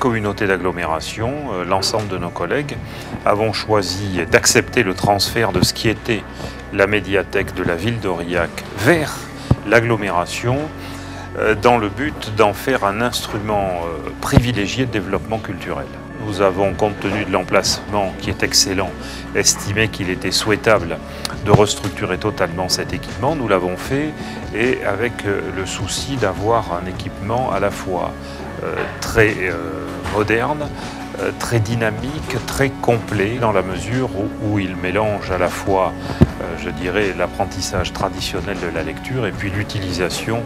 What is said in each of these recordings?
communauté d'agglomération, l'ensemble de nos collègues, avons choisi d'accepter le transfert de ce qui était la médiathèque de la ville d'Aurillac vers l'agglomération dans le but d'en faire un instrument privilégié de développement culturel. Nous avons, compte tenu de l'emplacement qui est excellent, estimé qu'il était souhaitable de restructurer totalement cet équipement. Nous l'avons fait et avec le souci d'avoir un équipement à la fois très moderne, très dynamique, très complet, dans la mesure où il mélange à la fois, je dirais, l'apprentissage traditionnel de la lecture et puis l'utilisation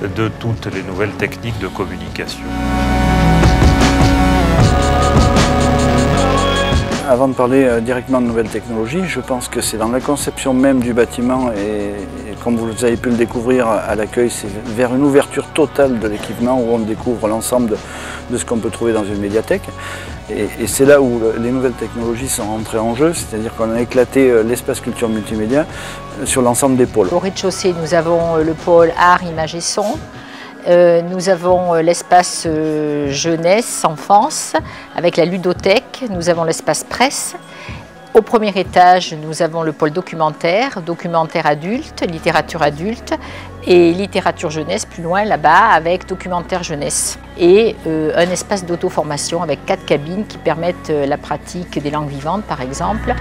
de toutes les nouvelles techniques de communication. Avant de parler directement de nouvelles technologies, je pense que c'est dans la conception même du bâtiment et comme vous avez pu le découvrir à l'accueil, c'est vers une ouverture totale de l'équipement où on découvre l'ensemble de ce qu'on peut trouver dans une médiathèque. Et c'est là où les nouvelles technologies sont rentrées en jeu, c'est-à-dire qu'on a éclaté l'espace culture multimédia sur l'ensemble des pôles. Au rez-de-chaussée, nous avons le pôle art, image et son. Nous avons l'espace jeunesse, enfance, avec la ludothèque. Nous avons l'espace presse. Au premier étage, nous avons le pôle documentaire, documentaire adulte, littérature adulte et littérature jeunesse plus loin là-bas avec documentaire jeunesse. Et un espace d'auto-formation avec 4 cabines qui permettent la pratique des langues vivantes par exemple.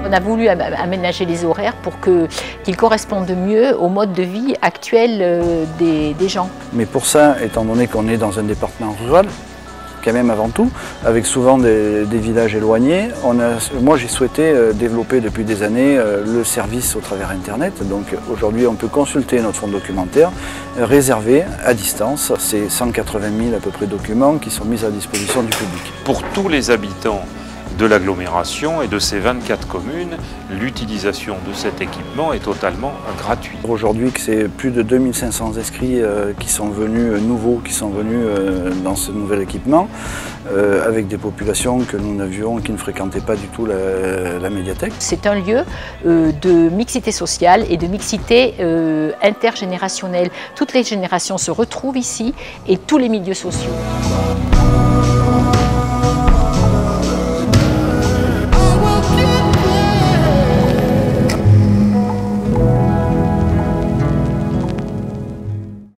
On a voulu aménager les horaires pour qu'ils correspondent mieux au mode de vie actuel des gens. Mais pour ça, étant donné qu'on est dans un département rural, quand même avant tout, avec souvent des villages éloignés, moi j'ai souhaité développer depuis des années le service au travers Internet. Donc aujourd'hui on peut consulter notre fonds documentaire réservé à distance. C'est 180 000 à peu près documents qui sont mis à disposition du public. Pour tous les habitants de l'agglomération et de ces 24 communes, l'utilisation de cet équipement est totalement gratuite. Aujourd'hui, c'est plus de 2500 inscrits qui sont venus nouveaux, qui sont venus dans ce nouvel équipement, avec des populations que nous n'avions, qui ne fréquentaient pas du tout la médiathèque. C'est un lieu de mixité sociale et de mixité intergénérationnelle. Toutes les générations se retrouvent ici et tous les milieux sociaux.